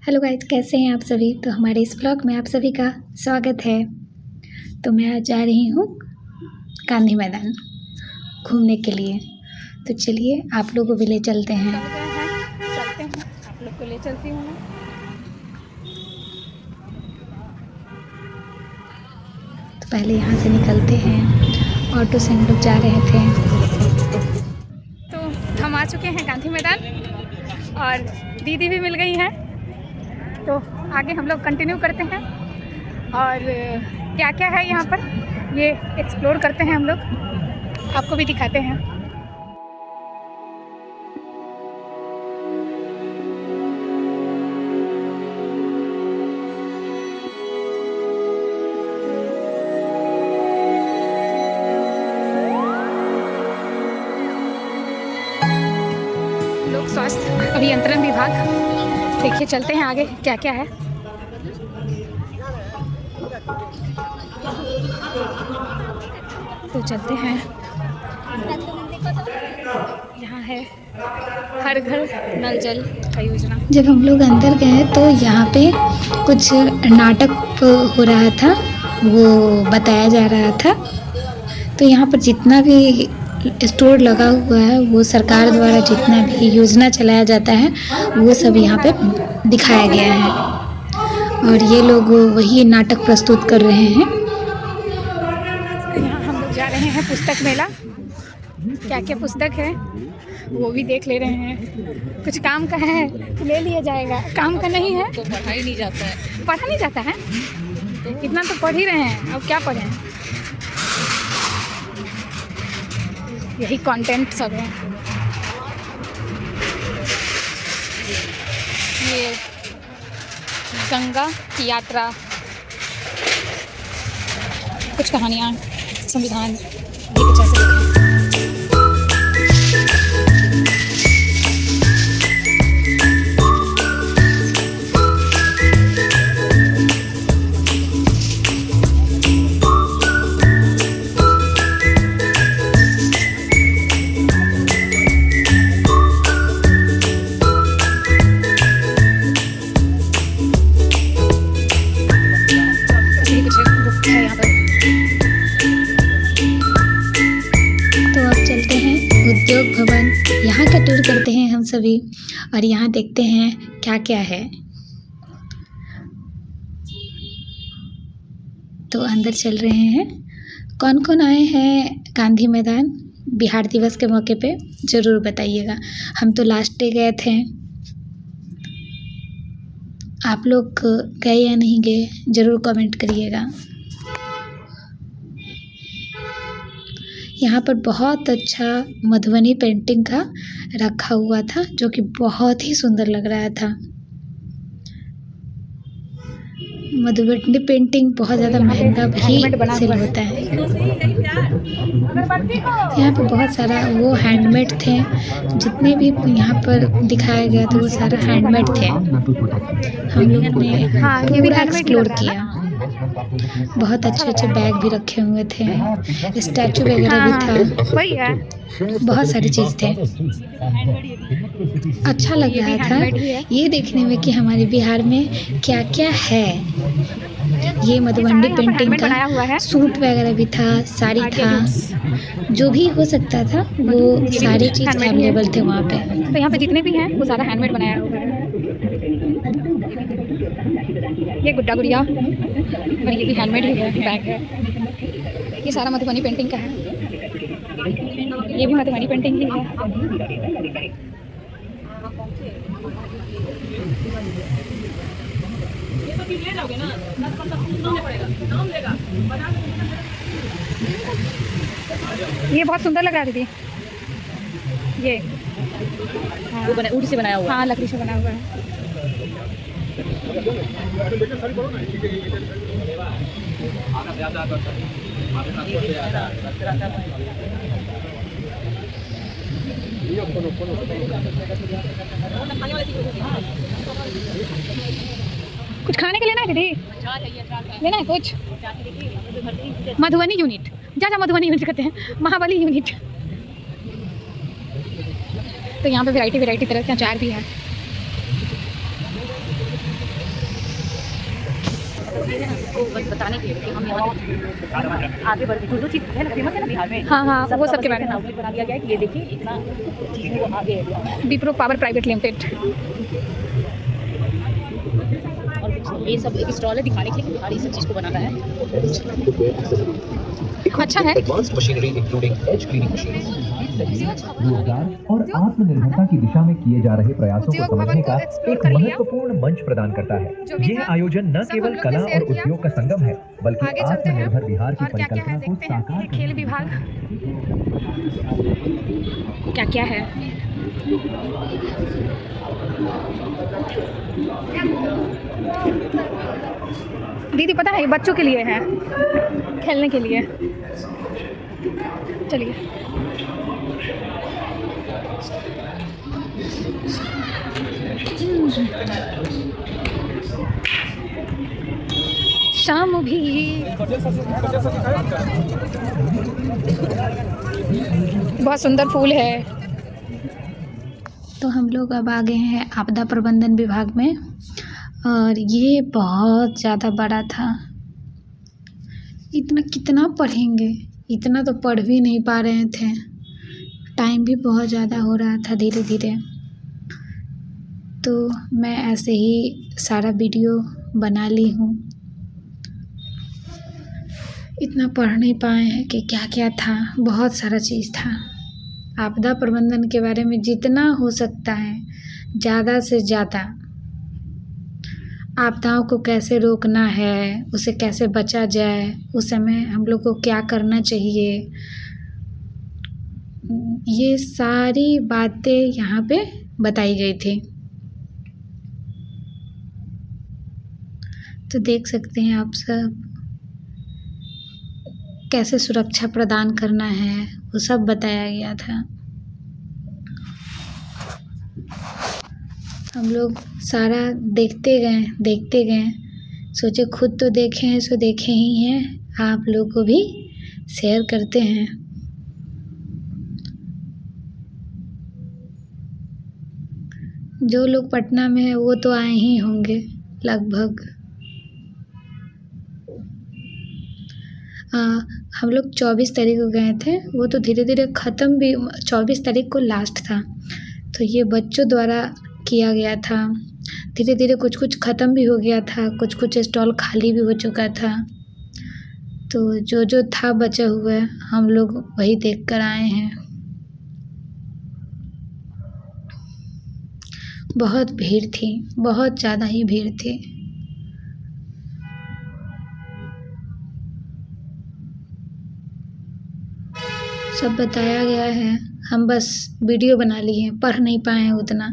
Hello guys, कैसे हैं आप सभी। तो हमारे इस ब्लॉग में आप सभी का स्वागत है। तो मैं आज जा रही हूँ गांधी मैदान घूमने के लिए। तो चलिए आप लोगों को भी ले चलते हैं। चलते हैं, आप लोग को ले चलती हूँ मैं। तो पहले यहाँ से निकलते हैं। ऑटो से हम लोग जा रहे थे। तो हम आ चुके हैं गांधी मैदान और दीदी भी मिल गई हैं। तो आगे हम लोग कंटिन्यू करते हैं और क्या क्या है यहाँ पर ये एक्सप्लोर करते हैं हम लोग, आपको भी दिखाते हैं। लोक स्वास्थ्य अभियंत्रण विभाग, देखिए चलते हैं आगे क्या क्या है। तो चलते हैं, यहाँ है हर घर नल जल का योजना। जब हम लोग अंदर गए तो यहाँ पे कुछ नाटक हो रहा था, वो बताया जा रहा था। तो यहाँ पर जितना भी स्टोर लगा हुआ है वो सरकार द्वारा जितना भी योजना चलाया जाता है वो सब यहाँ पे दिखाया गया है और ये लोग वही नाटक प्रस्तुत कर रहे हैं। यहाँ हम लोग जा रहे हैं पुस्तक मेला, क्या क्या पुस्तक है वो भी देख ले रहे हैं। कुछ काम का है तो ले लिया जाएगा, काम का नहीं है तो पढ़ा ही नहीं जाता है। पढ़ा नहीं जाता है, इतना तो पढ़ ही रहे हैं, अब क्या पढ़ें। यही कंटेंट सब है। ये गंगा की यात्रा, कुछ कहानियाँ, संविधान, ये कुछ ऐसे लिखे हैं। उद्योग भवन, यहाँ का टूर करते हैं हम सभी और यहाँ देखते हैं क्या क्या है। तो अंदर चल रहे हैं। कौन कौन आए हैं गांधी मैदान बिहार दिवस के मौके पे ज़रूर बताइएगा। हम तो लास्ट डे गए थे, आप लोग गए या नहीं गए ज़रूर कमेंट करिएगा। यहाँ पर बहुत अच्छा मधुबनी पेंटिंग का रखा हुआ था जो कि बहुत ही सुंदर लग रहा था। मधुबनी पेंटिंग बहुत ज़्यादा महंगा भी सेल होता है। यहाँ पर बहुत सारा वो हैंडमेड थे, जितने भी यहाँ पर दिखाया गया था वो सारा हैंडमेड थे। हम लोग ने पूरा एक्सप्लोर किया। बहुत अच्छे अच्छे बैग भी रखे हुए थे, स्टैचू वगैरह भी था, बहुत सारी चीज़ थे। अच्छा लग रहा था ये देखने में कि हमारे बिहार में क्या क्या है। ये मधुबनी पेंटिंग का सूट वगैरह भी था, साड़ी था, जो भी हो सकता था वो सारी चीज़ अवेलेबल थे वहाँ पे। तो यहाँ पे जितने भी हैं वो सारा हैंडमेड बनाया हुआ है। ये गुड्डा गुड़िया और ये भी हैंडमेड ही है, बैग है। ये सारा मधुबनी पेंटिंग का है, ये भी मधुबनी पेंटिंग ही है। ये बहुत सुंदर लग रहा है दीदी। ये वो बना ऊँट से बनाया हुआ। हाँ, लकड़ी से बना हुआ है। कुछ खाने के लेना है दीदी, लेना है कुछ। मधुबनी यूनिट, जा मधुबनी यूनिट करते हैं, महाबली यूनिट। तो यहाँ पे वैरायटी तरह के अचार भी है। ये है ना, वो बस बताने के लिए कि हम यहाँ आगे बढ़ के जो चीज़ है ना फेमस है ना बिहार में, हाँ हाँ, वो सबके बारे में आउटलेट बना दिया गया है कि ये देखिए इतना चीज़ है वो आगे है। Wipro power private limited. और ये सब एक स्टॉल है दिखाने के लिए कि बिहार इस चीज़ को बनाता है। अच्छा है। Advanced machinery including edge cleaning machine रोजगार और आत्मनिर्भरता की दिशा में किए जा रहे प्रयासों को समझने का एक महत्वपूर्ण मंच प्रदान करता है। यह आयोजन न केवल कला और उद्योग का संगम है, बल्कि आगे चलते हैं आत्मनिर्भर बिहार की और क्या क्या है परिकल्पना को देखते हैं। साकार ये खेल विभाग क्या क्या है। दीदी पता है ये बच्चों के लिए है, खेलने के लिए। चलिए शाम भी बहुत सुंदर फूल है। तो हम लोग अब आ गए हैं आपदा प्रबंधन विभाग में, और ये बहुत ज़्यादा बड़ा था। इतना कितना पढ़ेंगे, इतना तो पढ़ भी नहीं पा रहे थे। टाइम भी बहुत ज़्यादा हो रहा था धीरे धीरे, तो मैं ऐसे ही सारा वीडियो बना ली हूँ। इतना पढ़ नहीं पाए हैं कि क्या क्या था, बहुत सारा चीज़ था। आपदा प्रबंधन के बारे में जितना हो सकता है ज़्यादा से ज़्यादा, आपदाओं को कैसे रोकना है, उसे कैसे बचा जाए, उस समय हम लोग को क्या करना चाहिए, ये सारी बातें यहाँ पे बताई गई थी। तो देख सकते हैं आप सब, कैसे सुरक्षा प्रदान करना है वो सब बताया गया था। हम लोग सारा देखते गए, सोचे खुद तो देखे हैं सो देखे ही हैं, आप लोग को भी शेयर करते हैं। जो लोग पटना में है वो तो आए ही होंगे लगभग। हम लोग 24 तारीख को गए थे, वो तो धीरे धीरे ख़त्म भी, 24 तारीख को लास्ट था। तो ये बच्चों द्वारा किया गया था। धीरे धीरे कुछ कुछ ख़त्म भी हो गया था, कुछ कुछ स्टॉल खाली भी हो चुका था। तो जो जो था बचा हुआ हम लोग वही देख कर आए हैं। बहुत भीड़ थी, बहुत ज़्यादा ही भीड़ थी। सब बताया गया है, हम बस वीडियो बना लिए हैं, पढ़ नहीं पाए हैं उतना।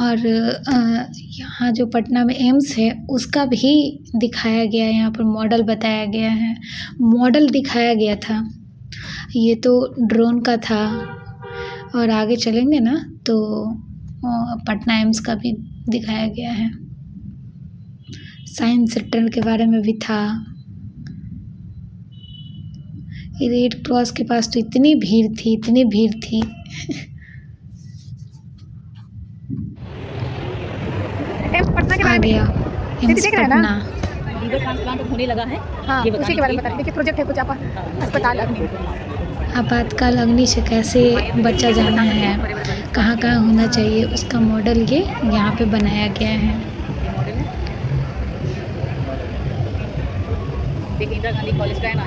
और यहाँ जो पटना में एम्स है उसका भी दिखाया गया है, यहाँ पर मॉडल बताया गया है, मॉडल दिखाया गया था। ये तो ड्रोन का था, और आगे चलेंगे ना तो पटना एम्स का भी दिखाया गया है। साइंस सेंटर के बारे में भी था। रेड क्रॉस के पास तो इतनी भीड़ थी, इतनी भीड़ थी। पटना के आ बारे में गया एम्स देख रहे हैं ना? पटना। लीवर ट्रांसप्लांट होने लगा है। हाँ, ये उसी के बारे में बताएं। देखिए प्रोजेक्ट है कुछ अस्पताल अग्नि। आपातकाल अग्नि से कैसे बचा जाना है, कहाँ कहाँ होना चाहिए, उसका मॉडल ये यहाँ पे बनाया गया है। देखिए इंदिरा गांधी कॉलेज का है ना।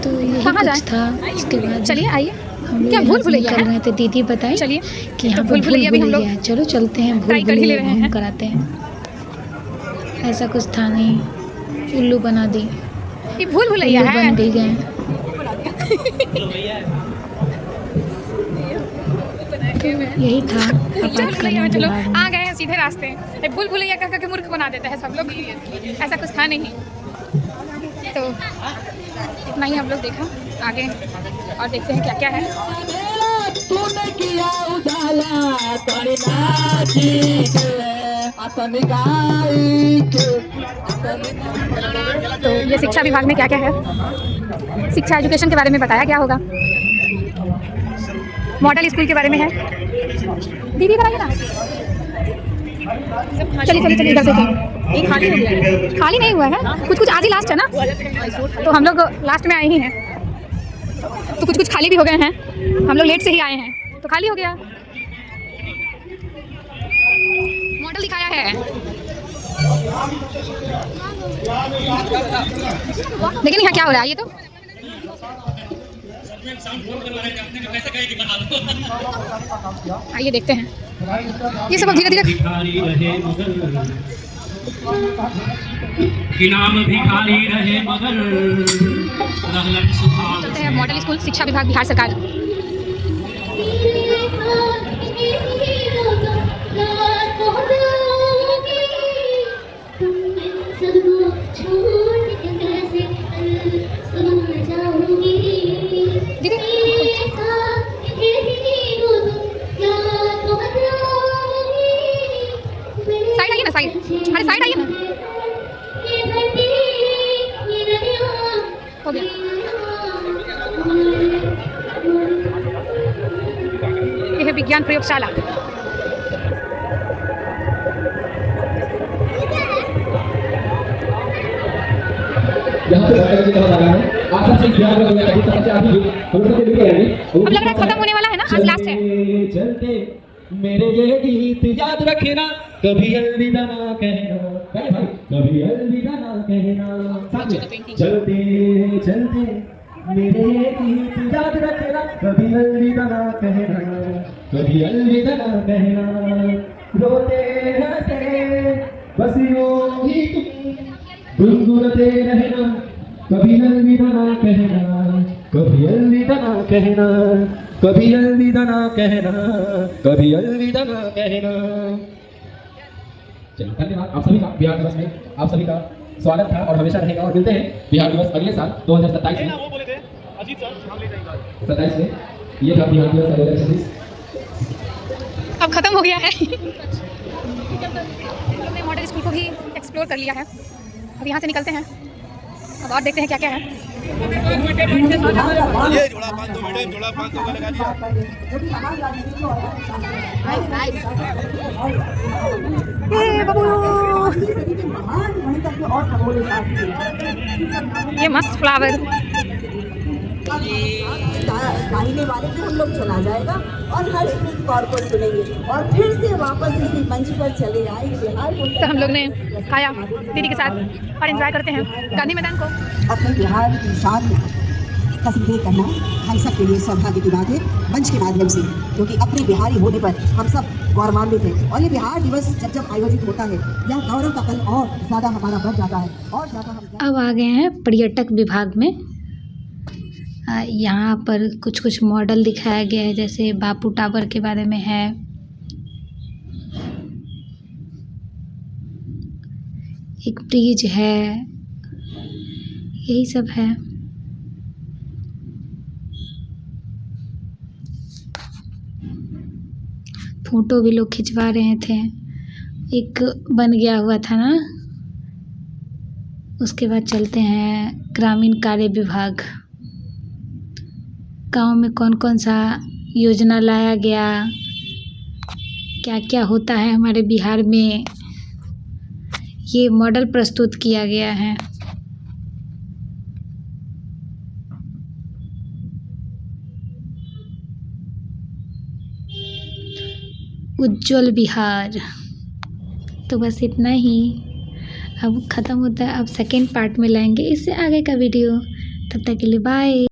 तो यही कहाँ कुछ जाएं? था। उसके बाद चलिए आइए। हम क्या लोग भूल यहाँ से भुलैया निकल है? रहे थे, दीदी बताई चलिए कि यहाँ तो पे भूल भुलैया भी हम लोग है। चलो चलते हैं, भूल ट्राई कर ही ले भुलैया रहे घूम हैं। कर आते हैं। ऐसा कुछ था नहीं, उल्लू बना दी, ये भूल भुलैया उल्लू है। बन भी गए। यही था भूल भुलैया आपातकालीन में चलो विभाग में। आ गए हैं सीधे रास्ते। ये भूल भुलैया कह करके मूर्ख बना देते हैं सब लोग, ऐसा कुछ था नहीं। तो इतना ही हम लोग देखा, आगे और देखते हैं क्या क्या है। तूने किया उजाला करना ठीक है, तो ये शिक्षा विभाग में क्या क्या है, शिक्षा एजुकेशन के बारे में बताया गया होगा, मॉडल स्कूल के बारे में है। दीदी इधर आइए ना, चलिए चलिए चलिए इधर से। ये खाली हो गया है। खाली नहीं हुआ है, कुछ कुछ आज ही लास्ट है ना, तो हम लोग लास्ट में आए ही हैं, तो कुछ कुछ खाली भी हो गए हैं, हम लोग लेट से ही आए हैं तो खाली हो गया। मॉडल दिखाया है, लेकिन यहाँ क्या हो रहा है ये तो आइए देखते हैं। ये सब धीरे धीरे नाम भिखारी रहे मगर चलते हैं। मॉडल स्कूल शिक्षा विभाग बिहार सरकार। साइड आइए ना, साइड, अरे साइड आइए ना, हो गया। यह है विज्ञान प्रयोगशाला। यहाँ पे की तरफ आ रहा है, आप सबसे ध्यान रखिएगा, अभी तक से आगे हम लोग के लिए आएंगे। अब लग रहा है खत्म होने वाला है ना, आज लास्ट है। चलते मेरे ये गीत याद रखना, कभी अलविदा ना कहना, कभी अलविदा ना कहना। चलते चलते मेरे ये गीत याद रखना, कभी अलविदा ना कहना, कभी अलविदा ना कहना। रोते हंसते बस यूं ही तुम गुनगुनाते रहना, कभी अलविदा ना कहना, कभी अलविदा ना कहना, कभी अलविदा ना कहना, कभी अलविदा ना कहना। चलिए धन्यवाद आप सभी का। बिहार दिवस में आप सभी का स्वागत था और हमेशा रहेगा, और मिलते हैं बिहार दिवस अगले साल 2027 में। 27 में ये था बिहार दिवस 2026। अब खत्म हो गया है। हमने मॉडल स्कूल को भी एक्सप्लोर कर लिया है, अब यहाँ से निकलते हैं, अब और देखते हैं क्या क्या है। ये जोड़ा 500 मैडम, जोड़ा 500 का लगा दिया। ये मस्त फ्लावर, गाने वाले पे हम लोग चला जाएगा और हर स्पीच कौर को सुनेंगे और फिर से वापस इसी मंच पर चले आएंगे। तो हम लोग ने खाया दीदी के साथ और एंजॉय करते हैं गांधी मैदान को। अपने बिहार की शान में तस्वीरें करना हम सब के लिए सौभाग्य की बात है, मंच के माध्यम से, क्योंकि अपने बिहारी होने पर हम सब गौरवान्वित हैं। और ये बिहार दिवस जब जब आयोजित होता है, यह गौरव का पल और ज़्यादा हमारा बढ़ जाता है और ज़्यादा हम। अब आ गए हैं पर्यटक विभाग में। यहाँ पर कुछ कुछ मॉडल दिखाया गया है, जैसे बापू टावर के बारे में है, एक ब्रिज है, यही सब है। फोटो भी लोग खिंचवा रहे थे, एक बन गया हुआ था ना। उसके बाद चलते हैं ग्रामीण कार्य विभाग। गांव में कौन कौन सा योजना लाया गया, क्या क्या होता है हमारे बिहार में, ये मॉडल प्रस्तुत किया गया है। उज्ज्वल बिहार। तो बस इतना ही, अब ख़त्म होता है। अब सेकेंड पार्ट में लाएंगे इससे आगे का वीडियो। तब तक के लिए बाय।